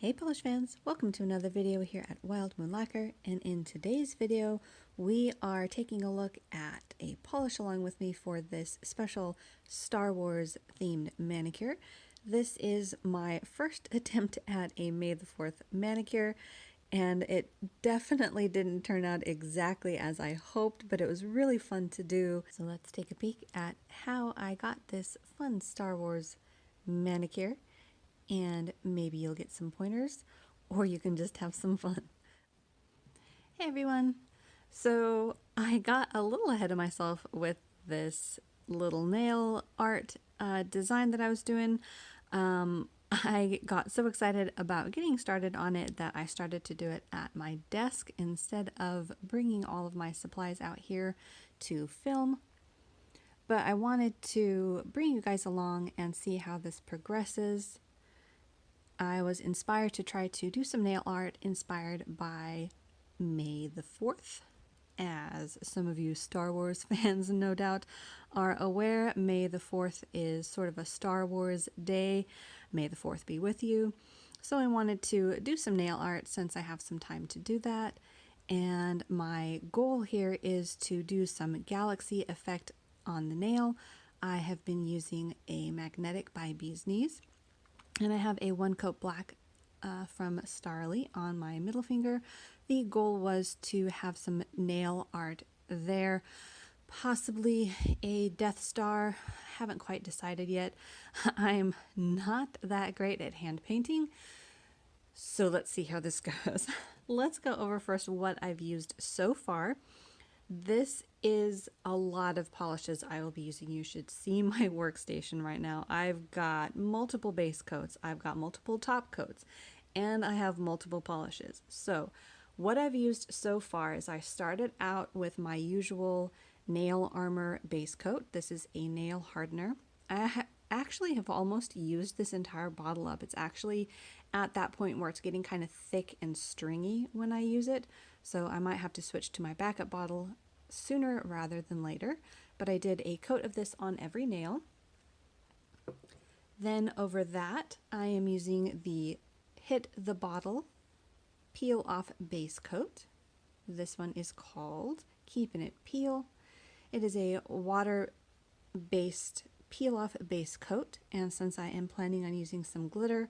Hey polish fans, welcome to another video here at Wild Moon Lacquer, and in today's video we are taking a look at a polish along with me for this special Star Wars themed manicure. This is my first attempt at a May the 4th manicure, and it definitely didn't turn out exactly as I hoped, but it was really fun to do. So let's take a peek at how I got this fun Star Wars manicure. And maybe you'll get some pointers, or you can just have some fun. Hey everyone! So I got a little ahead of myself with this little nail art design that I was doing. I got so excited about getting started on it that I started to do it at my desk instead of bringing all of my supplies out here to film. But I wanted to bring you guys along and see how this progresses. I was inspired to try to do some nail art inspired by May the 4th. As some of you Star Wars fans no doubt are aware, May the 4th is sort of a Star Wars day. May the 4th be with you. So I wanted to do some nail art since I have some time to do that. And my goal here is to do some galaxy effect on the nail. I have been using a magnetic by Bee's Knees. And I have a one coat black from Starrily on my middle finger. The goal was to have some nail art there, possibly a Death Star. Haven't quite decided yet. I'm not that great at hand painting, so let's see how this goes. Let's go over first what I've used so far. This is a lot of polishes I will be using. You should see my workstation right now. I've got multiple base coats, I've got multiple top coats, and I have multiple polishes. So what I've used so far is I started out with my usual Nail Armor base coat. This is a nail hardener. I actually have almost used this entire bottle up. It's actually at that point where it's getting kind of thick and stringy when I use it. So I might have to switch to my backup bottle sooner rather than later, but I did a coat of this on every nail. Then over that, I am using the Hit the Bottle Peel Off Base Coat. This one is called Keeping It Peel. It is a water-based peel-off base coat, and since I am planning on using some glitter,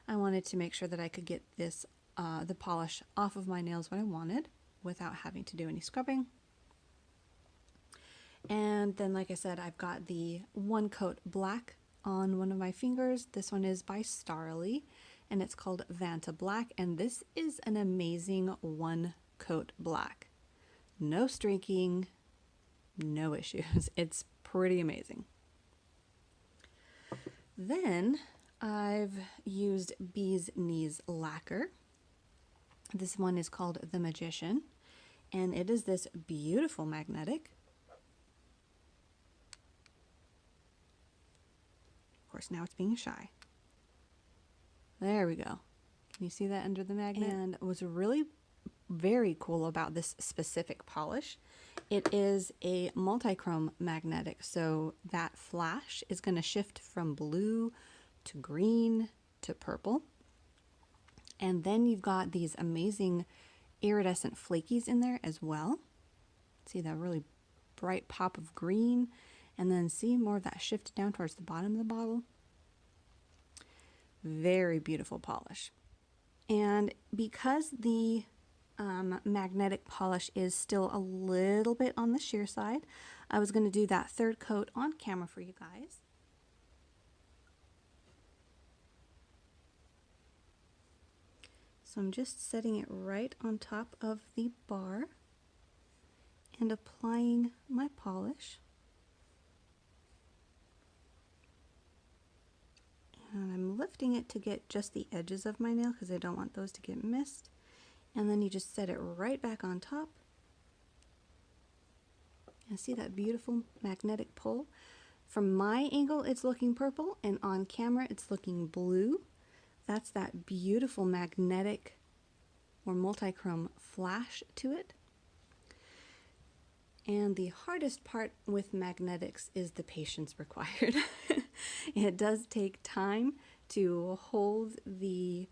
I wanted to make sure that I could get this the polish off of my nails when I wanted without having to do any scrubbing. And then, like I said, I've got the one coat black on one of my fingers. This one is by Starrily, and it's called Vantablack, and this is an amazing one coat black. No streaking, no issues. It's pretty amazing. Then I've used Bee's Knees Lacquer. This one is called The Magician, and it is this beautiful magnetic. Of course, now it's being shy. There we go. Can you see that under the magnet? And what's really very cool about this specific polish, it is a multi-chrome magnetic, so that flash is going to shift from blue to green to purple. And then you've got these amazing iridescent flakies in there as well. See that really bright pop of green, and then see more of that shift down towards the bottom of the bottle. Very beautiful polish. And because the magnetic polish is still a little bit on the sheer side, I was going to do that third coat on camera for you guys. So I'm just setting it right on top of the bar and applying my polish. And I'm lifting it to get just the edges of my nail because I don't want those to get missed. And then you just set it right back on top. And see that beautiful magnetic pull? From my angle it's looking purple, and on camera it's looking blue. That's that beautiful magnetic or multi-chrome flash to it. And the hardest part with magnetics is the patience required. It does take time to hold the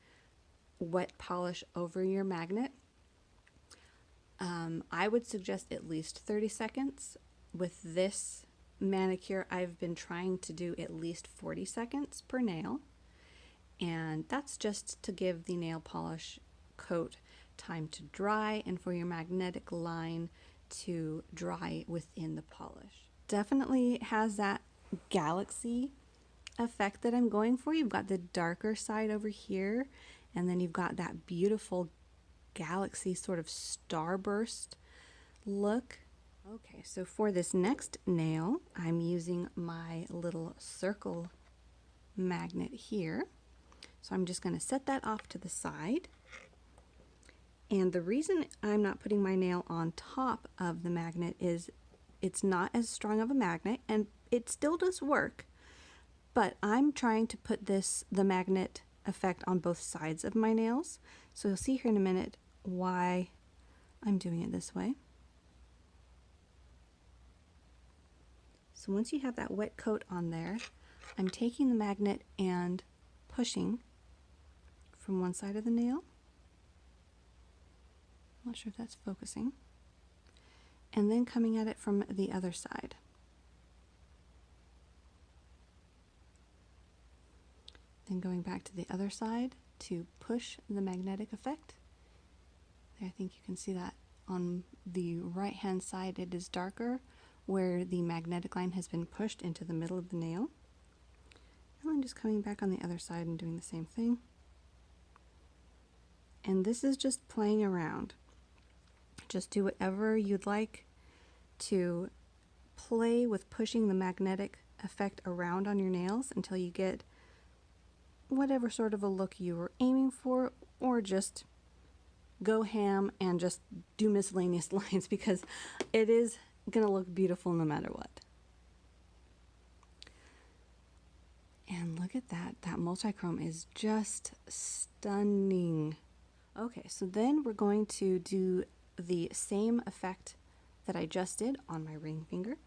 wet polish over your magnet. I would suggest at least 30 seconds. With this manicure, I've been trying to do at least 40 seconds per nail. And that's just to give the nail polish coat time to dry and for your magnetic line to dry within the polish. Definitely has that galaxy effect that I'm going for. You've got the darker side over here, and then you've got that beautiful galaxy sort of starburst look. Okay, so for this next nail, I'm using my little circle magnet here. So I'm just going to set that off to the side. And the reason I'm not putting my nail on top of the magnet is it's not as strong of a magnet, and it still does work, but I'm trying to put the magnet effect on both sides of my nails. So you'll see here in a minute why I'm doing it this way. So once you have that wet coat on there, I'm taking the magnet and pushing from one side of the nail. I'm not sure if that's focusing. And then coming at it from the other side. Then going back to the other side to push the magnetic effect. There, I think you can see that on the right hand side it is darker where the magnetic line has been pushed into the middle of the nail. And then just coming back on the other side and doing the same thing. And this is just playing around. Just do whatever you'd like to play with pushing the magnetic effect around on your nails until you get whatever sort of a look you were aiming for, or just go ham and just do miscellaneous lines, because it is going to look beautiful no matter what. And look at that. That multi-chrome is just stunning. Okay, so then we're going to do the same effect that I just did on my ring finger.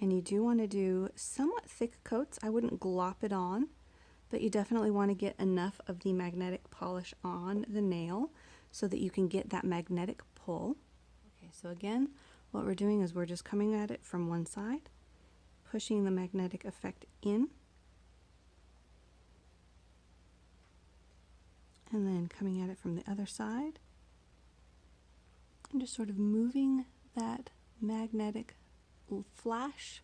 And you do want to do somewhat thick coats. I wouldn't glop it on, but you definitely want to get enough of the magnetic polish on the nail so that you can get that magnetic pull. Okay, so again, what we're doing is we're just coming at it from one side, pushing the magnetic effect in, and then coming at it from the other side, and just sort of moving that magnetic flash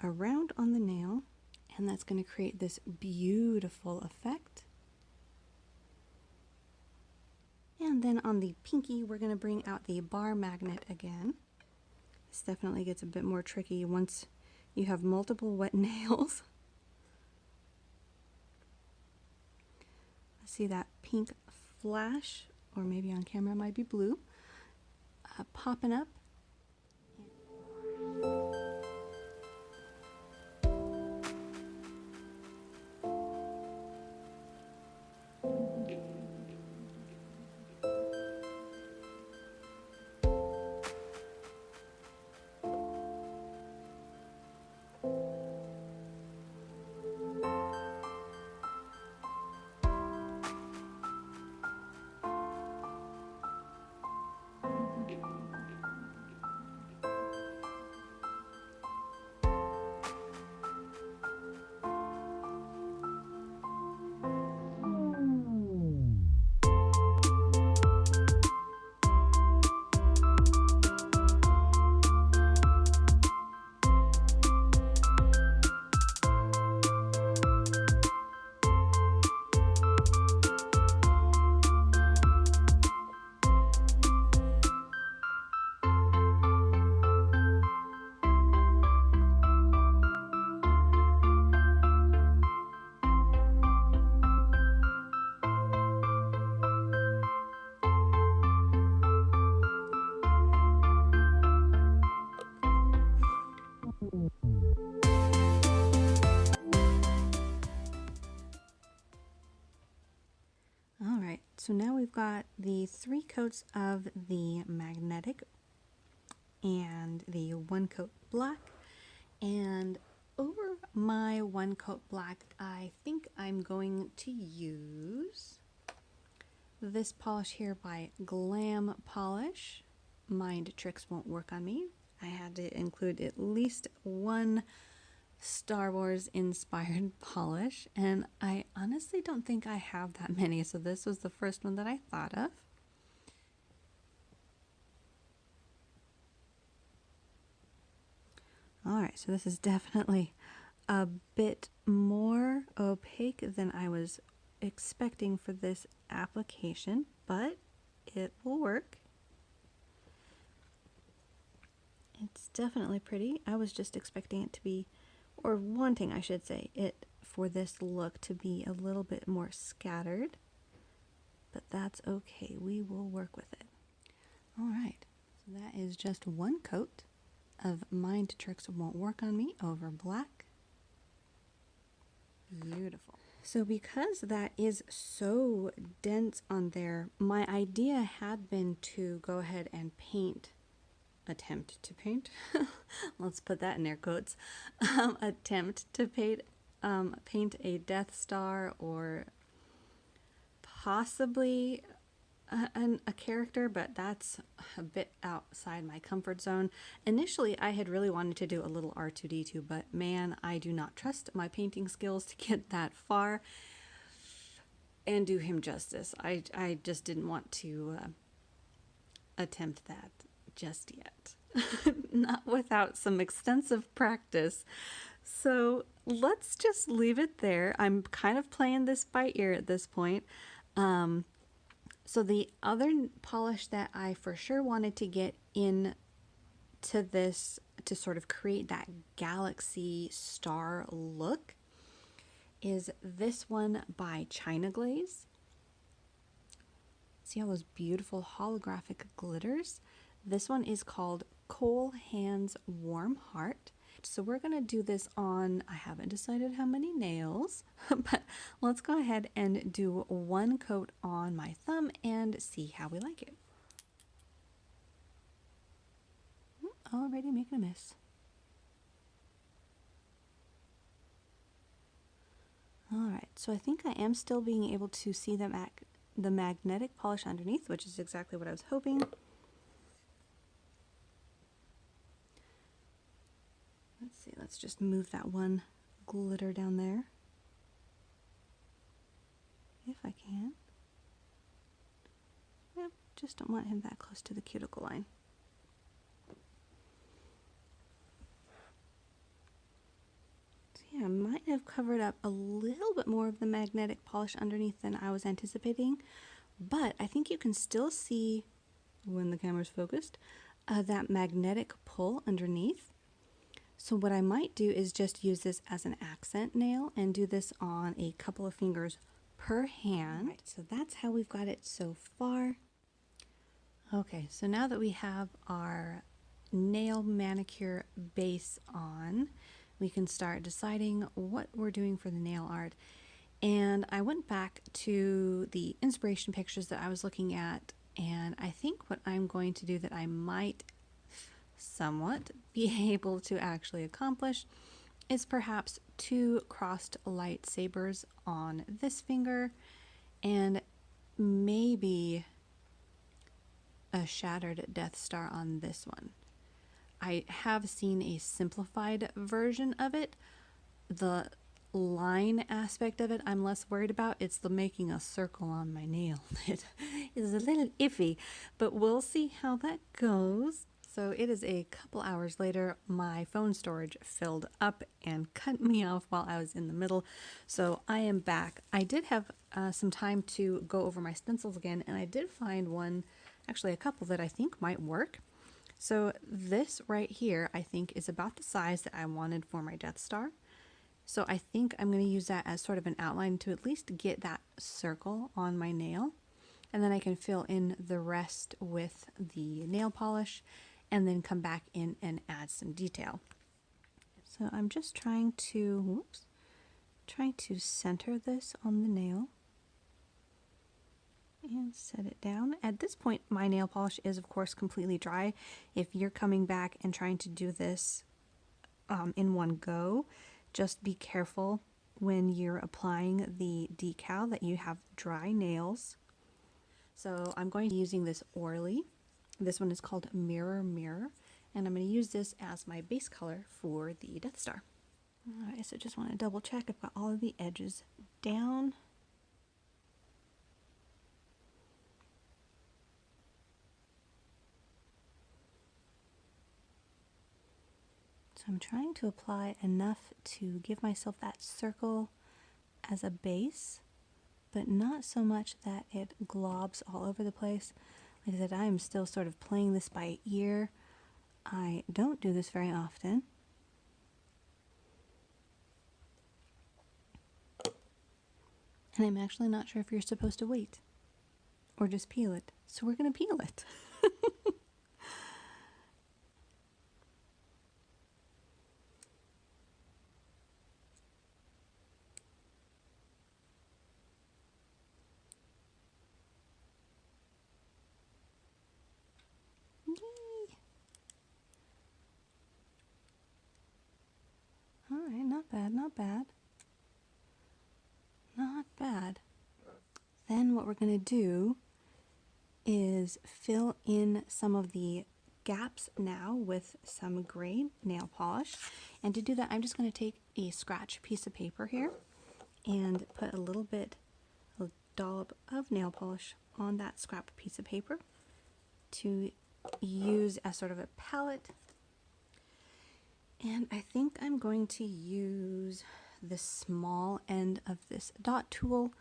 around on the nail, and that's going to create this beautiful effect. And then on the pinky, we're going to bring out the bar magnet again. This definitely gets a bit more tricky once you have multiple wet nails. See that pink flash, or maybe on camera it might be blue, popping up. Alright, so now we've got the 3 coats of the magnetic and the 1 coat black, and over my one coat black, I think I'm going to use this polish here by Glam Polish. Mind Tricks Won't Work on Me. I had to include at least one Star Wars inspired polish, and I honestly don't think I have that many, so this was the first one that I thought of. Alright, so this is definitely a bit more opaque than I was expecting for this application, but it will work. It's definitely pretty. I was just expecting it to be, or wanting, I should say, it for this look to be a little bit more scattered, but that's okay. We will work with it. Alright, so that is just one coat of Mind Tricks Won't Work on Me over black. Beautiful. So because that is so dense on there, my idea had been to go ahead and attempt to paint, let's put that in air quotes, attempt to paint a Death Star or possibly a character, but that's a bit outside my comfort zone. Initially, I had really wanted to do a little R2-D2, but man, I do not trust my painting skills to get that far and do him justice. I just didn't want to attempt that just yet. Not without some extensive practice. So let's just leave it there. I'm kind of playing this by ear at this point. So the other polish that I for sure wanted to get in to this to sort of create that galaxy star look is this one by China Glaze. See all those beautiful holographic glitters? This one is called Coal Hands Warm Heart. So we're going to do this on, I haven't decided how many nails, but let's go ahead and do one coat on my thumb and see how we like it. Already making a mess. Alright, so I think I am still being able to see the magnetic polish underneath, which is exactly what I was hoping. Let's see, let's just move that one glitter down there, if I can. Yep, just don't want him that close to the cuticle line. So yeah, I might have covered up a little bit more of the magnetic polish underneath than I was anticipating, but I think you can still see, when the camera's focused, that magnetic pull underneath. So what I might do is just use this as an accent nail and do this on a couple of fingers per hand. Right, so that's how we've got it so far. Okay, so now that we have our nail manicure base on, we can start deciding what we're doing for the nail art. And I went back to the inspiration pictures that I was looking at, and I think what I'm going to do that I might somewhat be able to actually accomplish is perhaps 2 crossed lightsabers on this finger and maybe a shattered Death Star on this one. I have seen a simplified version of it. The line aspect of it I'm less worried about. It's the making a circle on my nail that is a little iffy, but we'll see how that goes. So it is a couple hours later. My phone storage filled up and cut me off while I was in the middle. So I am back. I did have some time to go over my stencils again, and I did find one, actually a couple that I think might work. So this right here, I think, is about the size that I wanted for my Death Star. So I think I'm going to use that as sort of an outline to at least get that circle on my nail. And then I can fill in the rest with the nail polish and then come back in and add some detail. So I'm just trying to center this on the nail and set it down. At this point, my nail polish is of course completely dry. If you're coming back and trying to do this in one go. Just be careful when you're applying the decal that you have dry nails. So I'm going to be using this Orly. This one is called Mirror Mirror, and I'm going to use this as my base color for the Death Star. Alright, so just want to double check I've got all of the edges down. So I'm trying to apply enough to give myself that circle as a base, but not so much that it globs all over the place. Like I said, I am still sort of playing this by ear. I don't do this very often. And I'm actually not sure if you're supposed to wait or just peel it. So we're going to peel it. Alright, not bad, not bad. Not bad. Then what we're going to do is fill in some of the gaps now with some gray nail polish. And to do that, I'm just going to take a scratch piece of paper here and put a little bit, a dollop of nail polish on that scrap piece of paper to use as sort of a palette. And I think I'm going to use the small end of this dot tool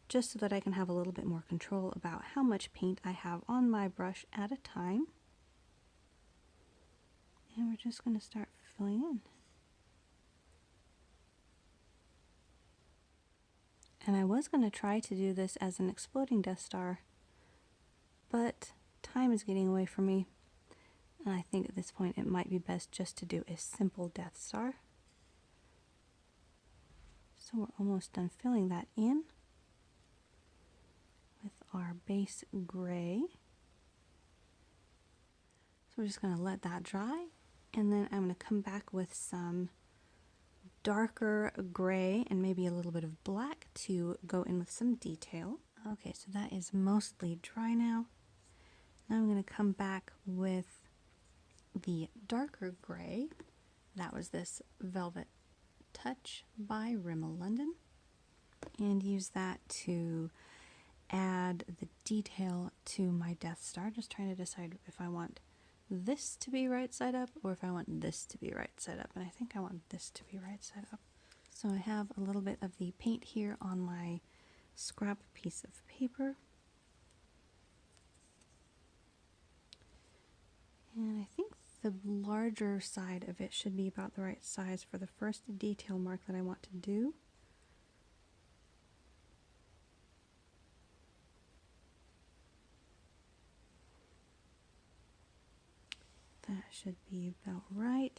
just so that I can have a little bit more control about how much paint I have on my brush at a time. And we're just going to start filling in. And I was going to try to do this as an exploding Death Star, but time is getting away from me. And I think at this point it might be best just to do a simple Death Star. So we're almost done filling that in with our base gray. So we're just going to let that dry, and then I'm going to come back with some darker gray and maybe a little bit of black to go in with some detail. Okay, so that is mostly dry now. Now I'm going to come back with the darker gray. That was this Velvet Touch by Rimmel London, and use that to add the detail to my Death Star. Just trying to decide if I want this to be right side up or if I want this to be right side up, and I think I want this to be right side up. So I have a little bit of the paint here on my scrap piece of paper, and I think the larger side of it should be about the right size for the first detail mark that I want to do. That should be about right.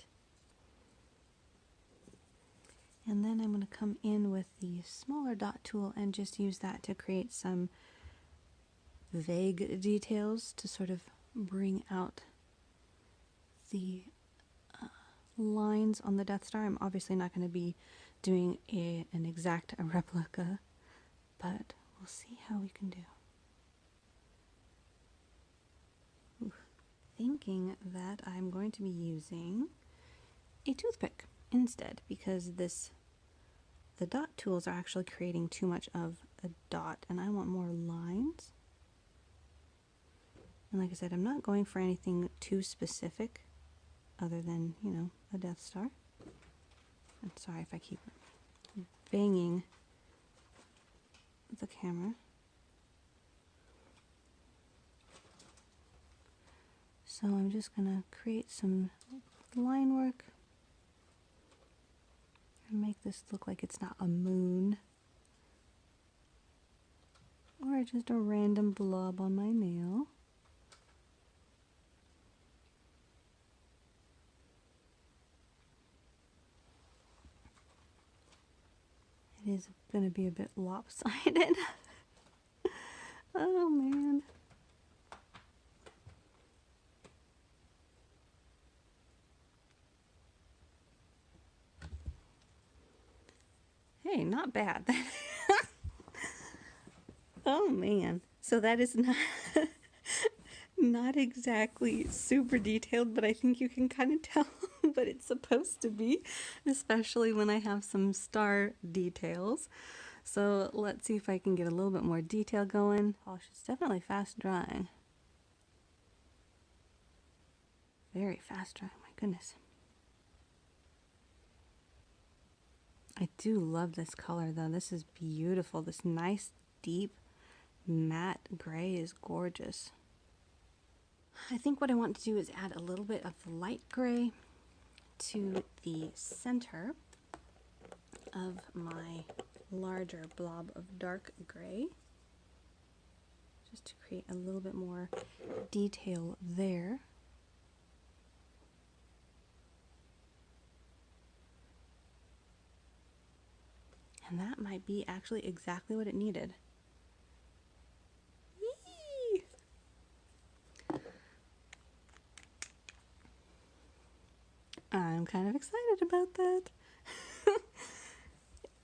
And then I'm going to come in with the smaller dot tool and just use that to create some vague details to sort of bring out the lines on the Death Star. I'm obviously not going to be doing an exact replica, but we'll see how we can do. Ooh. Thinking that I'm going to be using a toothpick instead, because the dot tools are actually creating too much of a dot and I want more lines. And like I said, I'm not going for anything too specific other than, you know, a Death Star. I'm sorry if I keep banging the camera. So I'm just going to create some line work and make this look like it's not a moon or just a random blob on my nail. It is going to be a bit lopsided. Oh man. Okay, not bad. Oh man. So that is not not exactly super detailed, but I think you can kind of tell what it's supposed to be, especially when I have some star details. So let's see if I can get a little bit more detail going. Polish is definitely fast drying. Very fast drying, my goodness. I do love this color though. This is beautiful. This nice, deep, matte gray is gorgeous. I think what I want to do is add a little bit of the light gray to the center of my larger blob of dark gray, just to create a little bit more detail there. And that might be actually exactly what it needed. Yee! I'm kind of excited about that.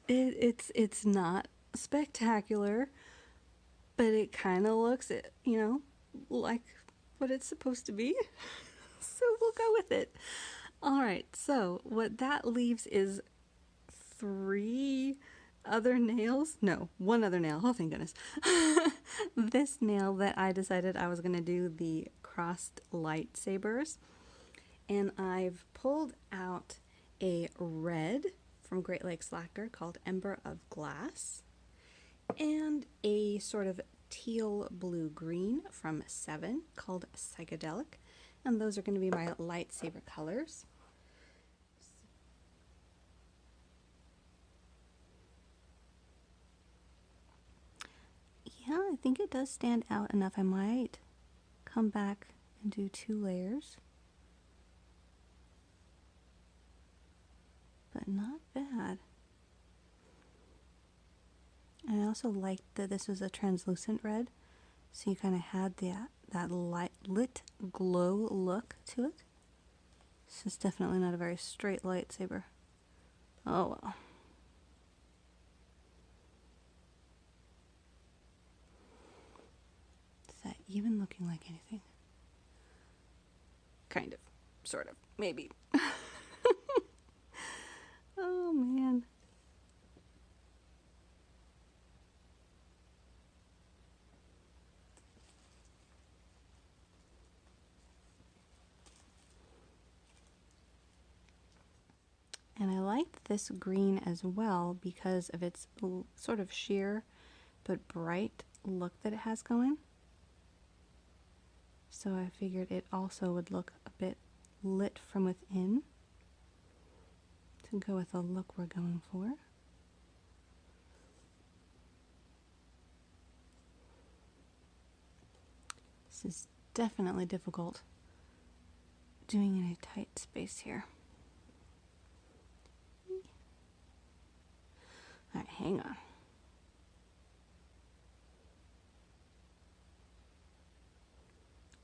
It's not spectacular, but it kind of looks, you know, like what it's supposed to be. So we'll go with it. All right, so what that leaves is 3 other nails. No, 1 other nail. Oh, thank goodness. This nail that I decided I was going to do the crossed lightsabers. And I've pulled out a red from Great Lakes Lacquer called Ember of Glass, and a sort of teal blue green from 7 called Psychedelic, and those are going to be my lightsaber colors. Yeah, I think it does stand out enough. I might come back and do 2 layers. But not bad. And I also liked that this was a translucent red, so you kind of had that lit glow look to it. This is definitely not a very straight lightsaber. Oh well. Is that even looking like anything? Kind of. Sort of. Maybe. Oh man. And I liked this green as well because of its sort of sheer but bright look that it has going. So I figured it also would look a bit lit from within to go with the look we're going for. This is definitely difficult doing in a tight space here. Alright, hang on.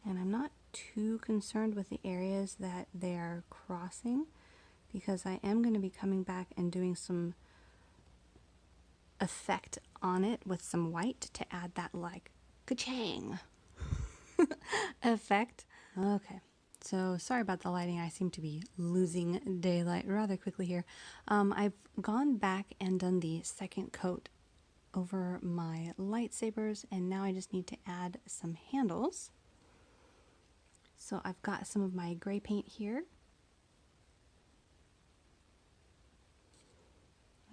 And I'm not too concerned with the areas that they are crossing, because I am going to be coming back and doing some effect on it with some white to add that like ka-chang effect. Okay, so sorry about the lighting. I seem to be losing daylight rather quickly here. I've gone back and done the second coat over my lightsabers, and now I just need to add some handles. So I've got some of my gray paint here,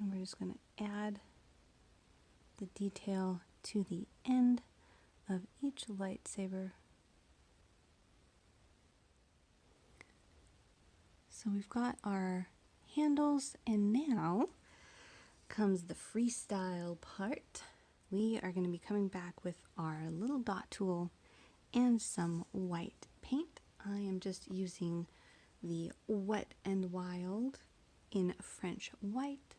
and we're just going to add the detail to the end of each lightsaber. So we've got our handles, and now comes the freestyle part. We are going to be coming back with our little dot tool and some white paint. I am just using the Wet n Wild in French white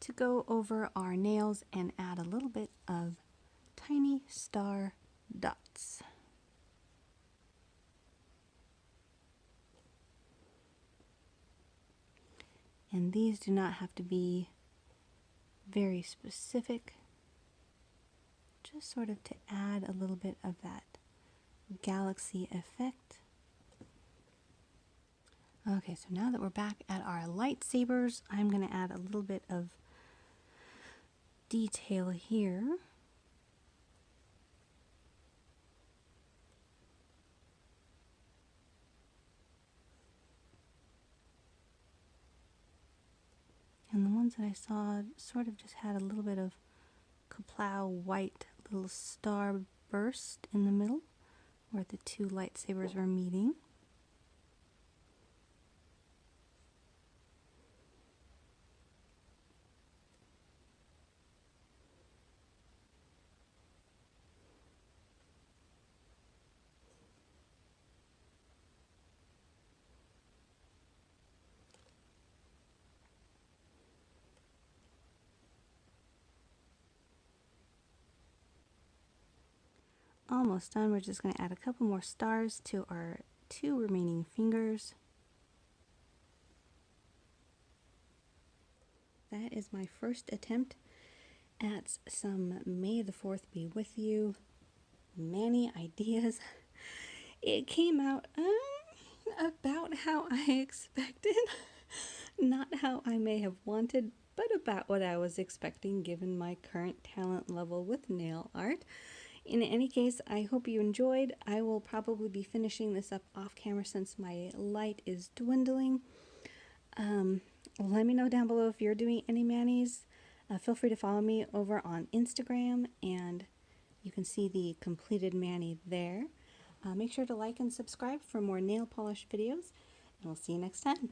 to go over our nails and add a little bit of tiny star dots. And these do not have to be very specific, just sort of to add a little bit of that galaxy effect. Okay, so now that we're back at our lightsabers, I'm going to add a little bit of detail here. And the ones that I saw sort of just had a little bit of kaplow white little star burst in the middle where the two lightsabers were meeting. Almost done. We're just going to add a couple more stars to our two remaining fingers. That is my first attempt at some May the 4th be with you Manny ideas. It came out about how I expected. Not how I may have wanted, but about what I was expecting given my current talent level with nail art. In any case, I hope you enjoyed. I will probably be finishing this up off camera since my light is dwindling. Let me know down below if you're doing any manis. Feel free to follow me over on Instagram, and you can see the completed mani there. Make sure to like and subscribe for more nail polish videos, and we'll see you next time.